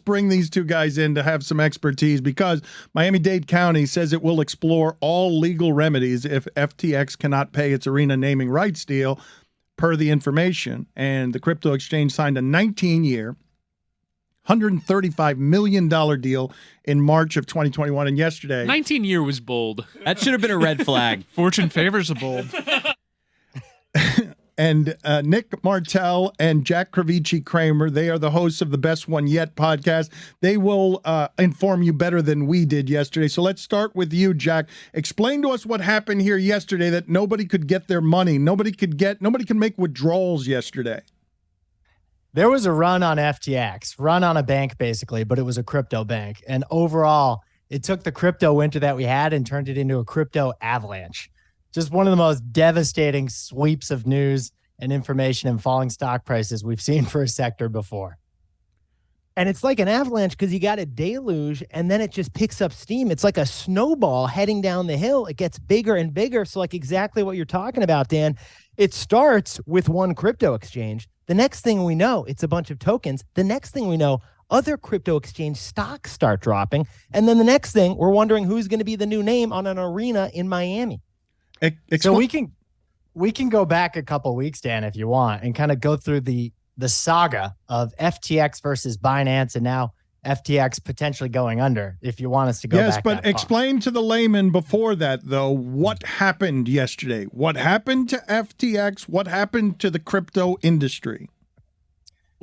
bring these two guys in to have some expertise, because Miami-Dade County says it will explore all legal remedies if FTX cannot pay its arena naming rights deal, per the information. And the crypto exchange signed a 19-year, $135 million deal in March of 2021. And yesterday... 19-year was bold. That should have been a red flag. Fortune favors a bold. And Nick Martell and Jack Crivici-Kramer, they are the hosts of the Best One Yet podcast. They will inform you better than we did yesterday. So let's start with you, Jack. Explain to us what happened here yesterday that nobody could get their money. Nobody could make withdrawals yesterday. There was a run on FTX, run on a bank basically, but it was a crypto bank. And overall, it took the crypto winter that we had and turned it into a crypto avalanche. Just one of the most devastating sweeps of news and information and falling stock prices we've seen for a sector before. And it's like an avalanche because you got a deluge and then it just picks up steam. It's like a snowball heading down the hill. It gets bigger and bigger. So like exactly what you're talking about, Dan, it starts with one crypto exchange. The next thing we know, it's a bunch of tokens. The next thing we know, other crypto exchange stocks start dropping. And then the next thing, we're wondering who's going to be the new name on an arena in Miami. So we can go back a couple weeks, Dan, if you want, and kind of go through the saga of FTX versus Binance and now FTX potentially going under, if you want us to go back. Yes, but explain to the layman before that, though, what happened yesterday. What happened to FTX? What happened to the crypto industry?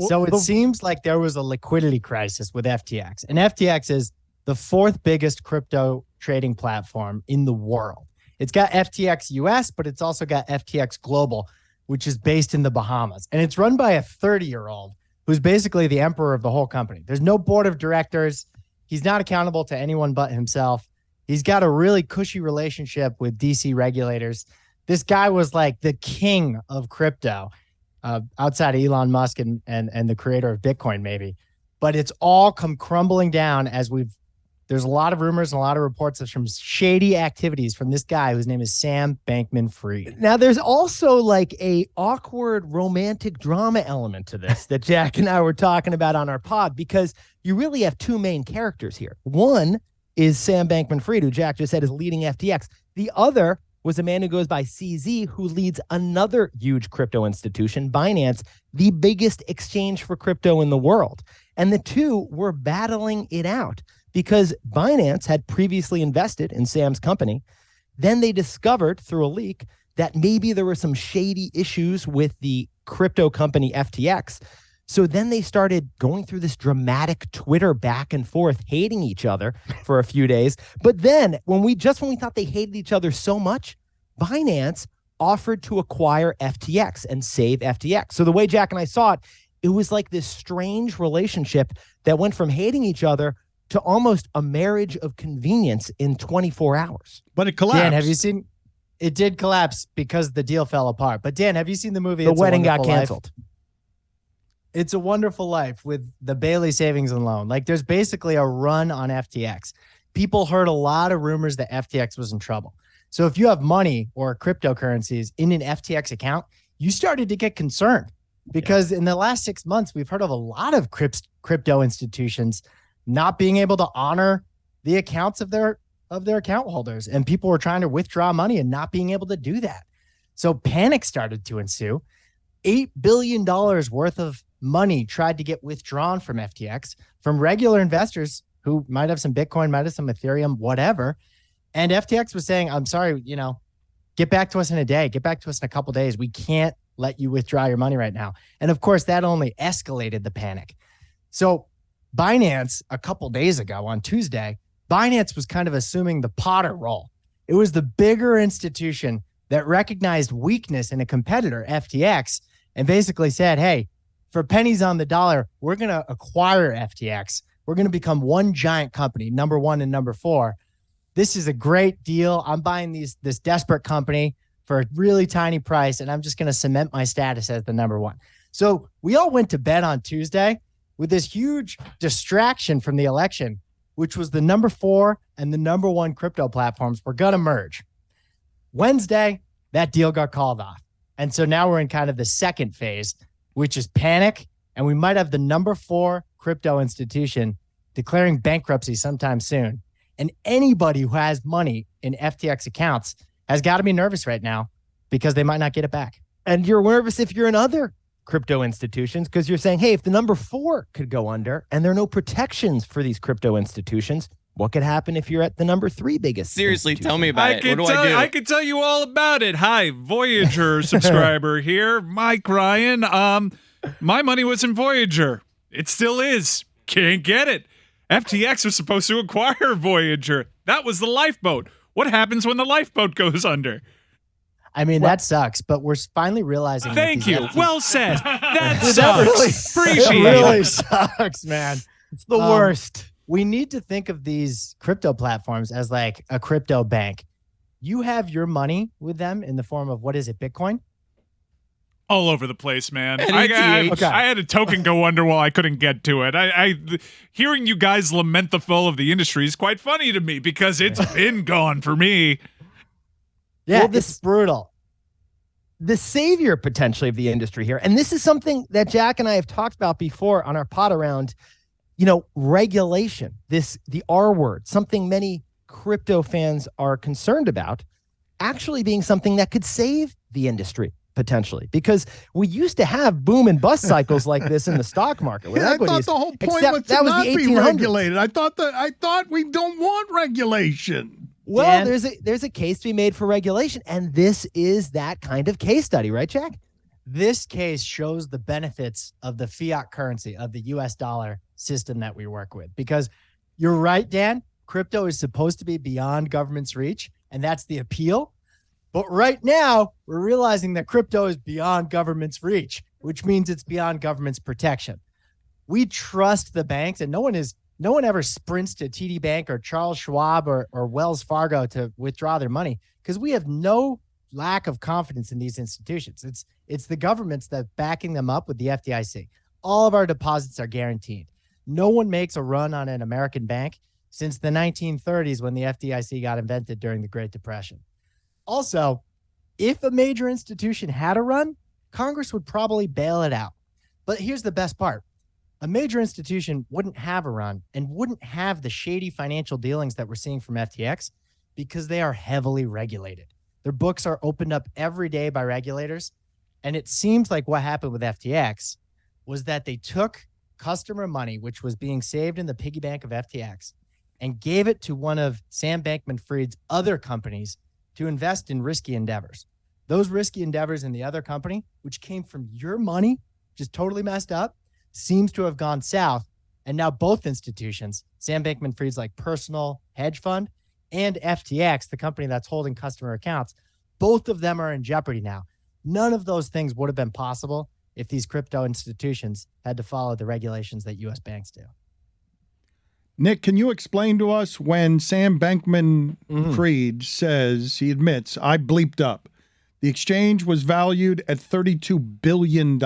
So it seems like there was a liquidity crisis with FTX. And FTX is the fourth biggest crypto trading platform in the world. It's got FTX US, but it's also got FTX Global, which is based in the Bahamas. And it's run by a 30-year-old who's basically the emperor of the whole company. There's no board of directors. He's not accountable to anyone but himself. He's got a really cushy relationship with DC regulators. This guy was like the king of crypto, outside of Elon Musk and the creator of Bitcoin, maybe. But it's all come crumbling down as there's a lot of rumors and a lot of reports of some shady activities from this guy whose name is Sam Bankman-Fried. Now, there's also like a awkward romantic drama element to this that Jack and I were talking about on our pod, because you really have two main characters here. One is Sam Bankman-Fried, who Jack just said is leading FTX. The other was a man who goes by CZ, who leads another huge crypto institution, Binance, the biggest exchange for crypto in the world. And the two were battling it out, because Binance had previously invested in Sam's company. Then they discovered through a leak that maybe there were some shady issues with the crypto company FTX. So then they started going through this dramatic Twitter back and forth, hating each other for a few days. But then when we thought they hated each other so much, Binance offered to acquire FTX and save FTX. So the way Jack and I saw it, it was like this strange relationship that went from hating each other to almost a marriage of convenience in 24 hours. But it collapsed. Dan, have you seen? It did collapse because the deal fell apart. But Dan, have you seen the movie? The wedding got canceled. It's a Wonderful Life with the Bailey Savings and Loan. Like, there's basically a run on FTX. People heard a lot of rumors that FTX was in trouble. So if you have money or cryptocurrencies in an FTX account, you started to get concerned, because in the last 6 months, we've heard of a lot of crypto institutions not being able to honor the accounts of their account holders, and people were trying to withdraw money and not being able to do that. So panic started to ensue. $8 billion worth of money tried to get withdrawn from FTX from regular investors who might have some Bitcoin, might have some Ethereum, whatever. And FTX was saying, I'm sorry, get back to us in a day, get back to us in a couple days. We can't let you withdraw your money right now. And of course, that only escalated the panic. So Binance, a couple days ago on Tuesday, Binance was kind of assuming the Potter role. It was the bigger institution that recognized weakness in a competitor, FTX, and basically said, hey, for pennies on the dollar, we're going to acquire FTX. We're going to become one giant company, number one and number four. This is a great deal. I'm buying this desperate company for a really tiny price, and I'm just going to cement my status as the number one. So we all went to bed on Tuesday with this huge distraction from the election, which was the number 4 and the number 1 crypto platforms were going to merge. Wednesday, that deal got called off. And so now we're in kind of the second phase, which is panic. And we might have the number 4 crypto institution declaring bankruptcy sometime soon. And anybody who has money in FTX accounts has got to be nervous right now because they might not get it back. And you're nervous if you're in other crypto institutions because you're saying, hey, if the number 4 could go under and there are no protections for these crypto institutions, what could happen if you're at the number 3 biggest? Seriously, tell me about it. What do I do? I can tell you all about it. Hi, Voyager subscriber here, Mike Ryan. My money was in Voyager. It still is. Can't get it. FTX was supposed to acquire Voyager. That was the lifeboat. What happens when the lifeboat goes under? I mean, that sucks, but we're finally realizing. Thank you. Well said. That sucks. That Appreciate it. Really it. sucks, man. It's the worst. We need to think of these crypto platforms as like a crypto bank. You have your money with them in the form of, what is it, Bitcoin? All over the place, man. NETH. I had a token go under while I couldn't get to it. Hearing you guys lament the fall of the industry is quite funny to me because it's been gone for me. Yeah, well, it's brutal. The savior potentially of the industry here, and this is something that Jack and I have talked about before on our pod around, regulation, the R word, something many crypto fans are concerned about, actually being something that could save the industry potentially, because we used to have boom and bust cycles like this in the stock market with equities. I thought the whole point was to not be regulated. I thought we don't want regulation. Well, there's a case to be made for regulation, and this is that kind of case study, right, Jack? This case shows the benefits of the fiat currency, of the US dollar system that we work with. Because you're right, Dan, crypto is supposed to be beyond government's reach, and that's the appeal. But right now, we're realizing that crypto is beyond government's reach, which means it's beyond government's protection. We trust the banks, and no one ever sprints to TD Bank or Charles Schwab or Wells Fargo to withdraw their money because we have no lack of confidence in these institutions. It's the governments that backing them up with the FDIC. All of our deposits are guaranteed. No one makes a run on an American bank since the 1930s when the FDIC got invented during the Great Depression. Also, if a major institution had a run, Congress would probably bail it out. But here's the best part. A major institution wouldn't have a run and wouldn't have the shady financial dealings that we're seeing from FTX because they are heavily regulated. Their books are opened up every day by regulators. And it seems like what happened with FTX was that they took customer money, which was being saved in the piggy bank of FTX, and gave it to one of Sam Bankman-Fried's other companies to invest in risky endeavors. Those risky endeavors in the other company, which came from your money, just totally messed up, seems to have gone south. And now both institutions, Sam Bankman-Fried's like personal hedge fund and FTX, the company that's holding customer accounts, both of them are in jeopardy now. None of those things would have been possible if these crypto institutions had to follow the regulations that U.S. banks do. Nick, can you explain to us when Sam Bankman-Fried says, he admits, I bleeped up, the exchange was valued at $32 billion.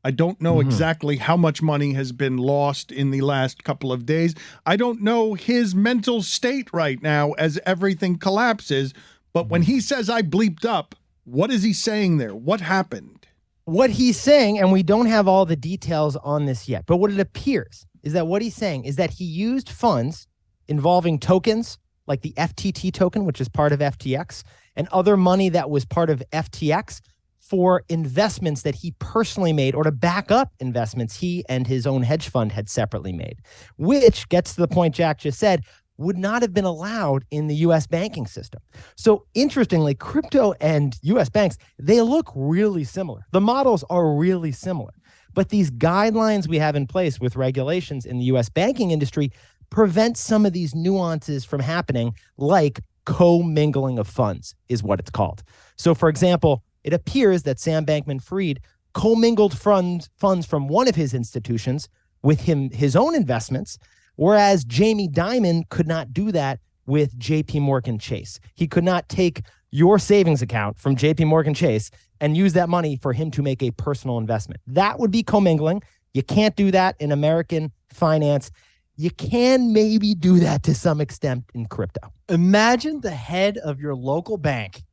I don't know exactly how much money has been lost in the last couple of days. I don't know his mental state right now as everything collapses. But when he says I bleeped up, what is he saying there? What happened? What he's saying, and we don't have all the details on this yet, but what it appears is that what he's saying is that he used funds involving tokens like the FTT token, which is part of FTX, and other money that was part of FTX for investments that he personally made or to back up investments he and his own hedge fund had separately made, which gets to the point Jack just said, would not have been allowed in the U.S. banking system. So interestingly, crypto and U.S. banks, they look really similar. The models are really similar. But these guidelines we have in place with regulations in the U.S. banking industry prevent some of these nuances from happening, like commingling of funds is what it's called. So for example, it appears that Sam Bankman-Fried commingled funds from one of his institutions with his own investments, whereas Jamie Dimon could not do that with JP Morgan Chase. He could not take your savings account from JP Morgan Chase and use that money for him to make a personal investment. That would be commingling. You can't do that in American finance. You can maybe do that to some extent in crypto. Imagine the head of your local bank,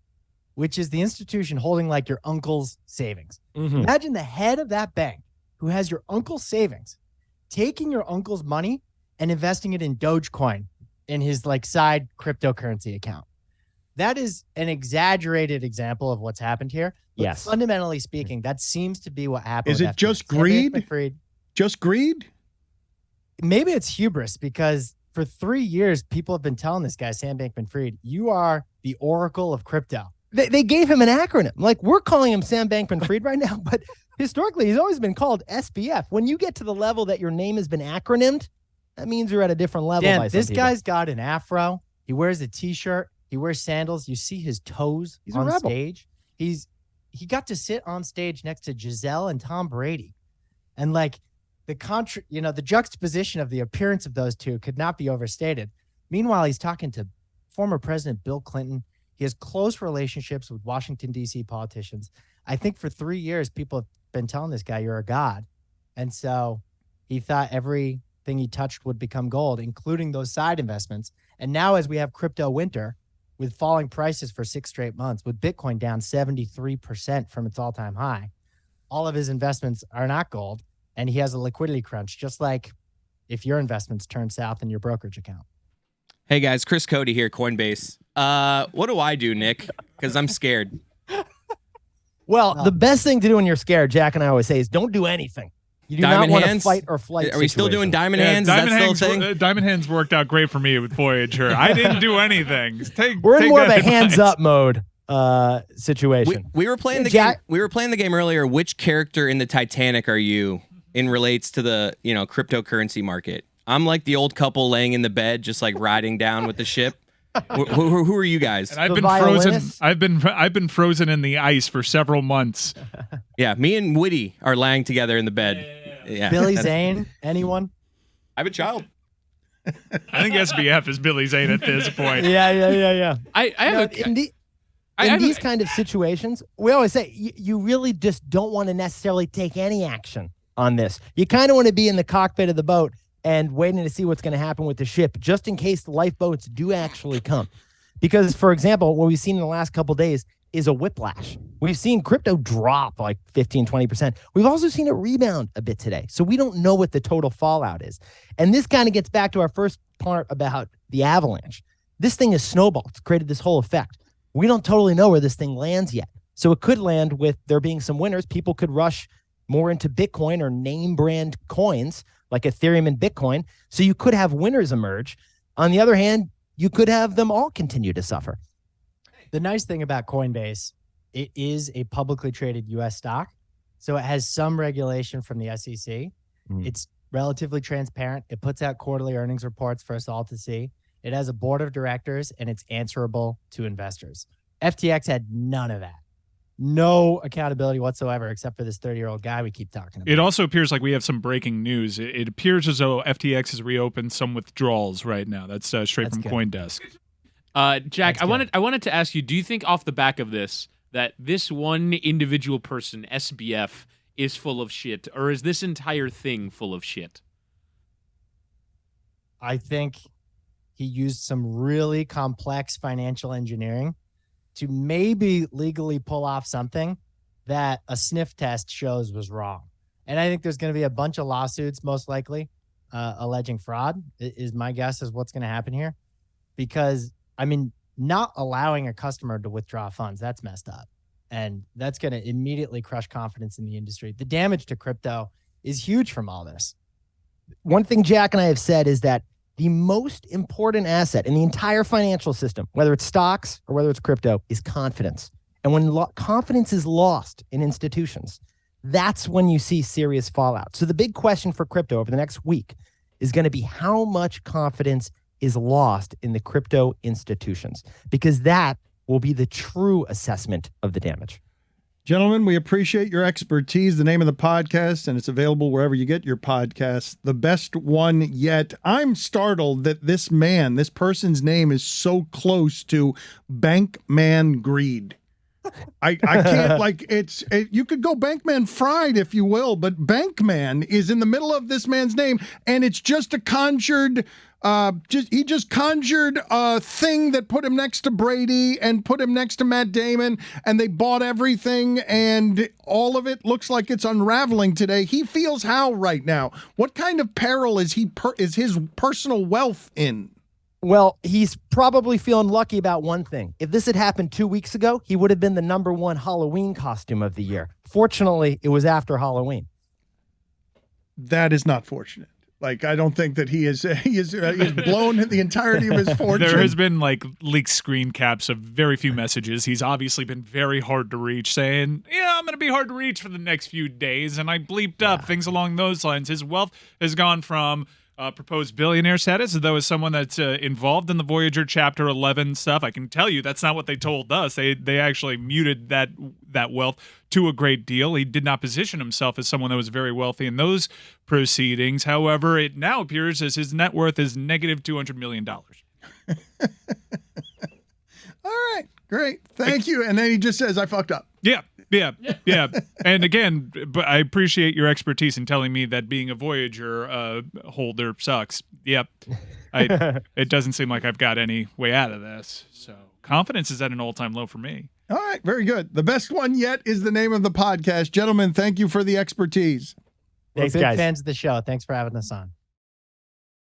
which is the institution holding like your uncle's savings. Imagine the head of that bank who has your uncle's savings taking your uncle's money and investing it in Dogecoin in his like side cryptocurrency account. That is an exaggerated example of what's happened here. But Yes. fundamentally speaking, that seems to be what happened. Is with it just FTX. Sam greed? Bankman-Fried. Just greed? Maybe it's hubris, because for 3 years, people have been telling this guy, Sam Bankman-Fried, you are the oracle of crypto. They gave him an acronym. Like, we're calling him Sam Bankman-Fried right now, but historically, he's always been called SBF. When you get to the level that your name has been acronymed, that means you're at a different level. Dan, by some this people. guy's got an afro. He wears a t-shirt. He wears sandals. You see his toes He's a on rebel. stage. He got to sit on stage next to Giselle and Tom Brady. And like the juxtaposition of the appearance of those two could not be overstated. Meanwhile, he's talking to former President Bill Clinton. He has close relationships with Washington, D.C. politicians. I think for 3 years, people have been telling this guy, you're a god. And so he thought everything he touched would become gold, including those side investments. And now as we have crypto winter with falling prices for 6 straight months, with Bitcoin down 73% from its all-time high, all of his investments are not gold. And he has a liquidity crunch, just like if your investments turn south in your brokerage account. Hey guys, Chris Cody here, Coinbase. What do I do, Nick? Because I'm scared. Well, the best thing to do when you're scared, Jack and I always say, is don't do anything. You do Diamond not want to hands? fight or flight. Are we still doing situation. diamond hands? Is that still a thing? Diamond hands worked out great for me with Voyager. I didn't do anything. We're in take more of that a hands advice. up mode situation. We were playing the Jack- game. We were playing the game earlier. Which character in the Titanic are you in relates to the cryptocurrency market? I'm like the old couple laying in the bed, just like riding down with the ship. Who are you guys? And I've The been frozen. violinist? I've been frozen in the ice for several months. Yeah, me and Woody are lying together in the bed. Yeah. Billy Zane, anyone? I have a child. I think SBF is Billy Zane at this point. Yeah. I have In these kind of situations, we always say you really just don't want to necessarily take any action on this. You kind of want to be in the cockpit of the boat and waiting to see what's going to happen with the ship, just in case the lifeboats do actually come. Because, for example, what we've seen in the last couple of days is a whiplash. We've seen crypto drop like 15, 20%. We've also seen it rebound a bit today. So we don't know what the total fallout is. And this kind of gets back to our first part about the avalanche. This thing is snowballed. It's created this whole effect. We don't totally know where this thing lands yet. So it could land with there being some winners. People could rush more into Bitcoin or name brand coins like Ethereum and Bitcoin. So you could have winners emerge. On the other hand, you could have them all continue to suffer. The nice thing about Coinbase, it is a publicly traded U.S. stock. So it has some regulation from the SEC. It's relatively transparent. It puts out quarterly earnings reports for us all to see. It has a board of directors, and it's answerable to investors. FTX had none of that. No accountability whatsoever, except for this 30-year-old guy we keep talking about. It also appears like we have some breaking news. It appears as though FTX has reopened some withdrawals right now. That's straight That's from good. CoinDesk. Jack, That's I wanted to ask you, do you think off the back of this that this one individual person, SBF, is full of shit, or is this entire thing full of shit? I think he used some really complex financial engineering to maybe legally pull off something that a sniff test shows was wrong. And I think there's going to be a bunch of lawsuits, most likely, alleging fraud, is my guess is what's going to happen here. Because, I mean, not allowing a customer to withdraw funds, that's messed up. And that's going to immediately crush confidence in the industry. The damage to crypto is huge from all this. One thing Jack and I have said is that the most important asset in the entire financial system, whether it's stocks or whether it's crypto, is confidence. And when confidence is lost in institutions, that's when you see serious fallout. So the big question for crypto over the next week is going to be how much confidence is lost in the crypto institutions, because that will be the true assessment of the damage. Gentlemen, we appreciate your expertise. The name of the podcast, and it's available wherever you get your podcasts, The Best One Yet. I'm startled that this person's name is so close to Bankman Greed. I can't, like, you could go Bankman Fried if you will, but Bankman is in the middle of this man's name, and it's just a conjured, he just conjured a thing that put him next to Brady and put him next to Matt Damon, and they bought everything, and all of it looks like it's unraveling today. He feels how right now? What kind of peril is his personal wealth in? Well, he's probably feeling lucky about one thing. If this had happened 2 weeks ago, he would have been the #1 Halloween costume of the year. Fortunately, it was after Halloween. That is not fortunate. Like, I don't think that he's blown the entirety of his fortune. There has been like leaked screen caps of very few messages. He's obviously been very hard to reach, saying, "Yeah, I'm going to be hard to reach for the next few days," and I bleeped up things along those lines. His wealth has gone from proposed billionaire status, though, as someone that's involved in the Voyager Chapter 11 stuff. I can tell you that's not what they told us. They actually muted that wealth to a great deal. He did not position himself as someone that was very wealthy in those proceedings. However, it now appears as his net worth is negative $200 million. All right, great. Thank you. And then he just says, I fucked up. Yeah. And again, but I appreciate your expertise in telling me that being a Voyager holder sucks. Yep. It doesn't seem like I've got any way out of this. So confidence is at an all-time low for me. All right, very good. The best one yet is the name of the podcast. Gentlemen, thank you for the expertise. We're big fans of the show. Thanks for having us on.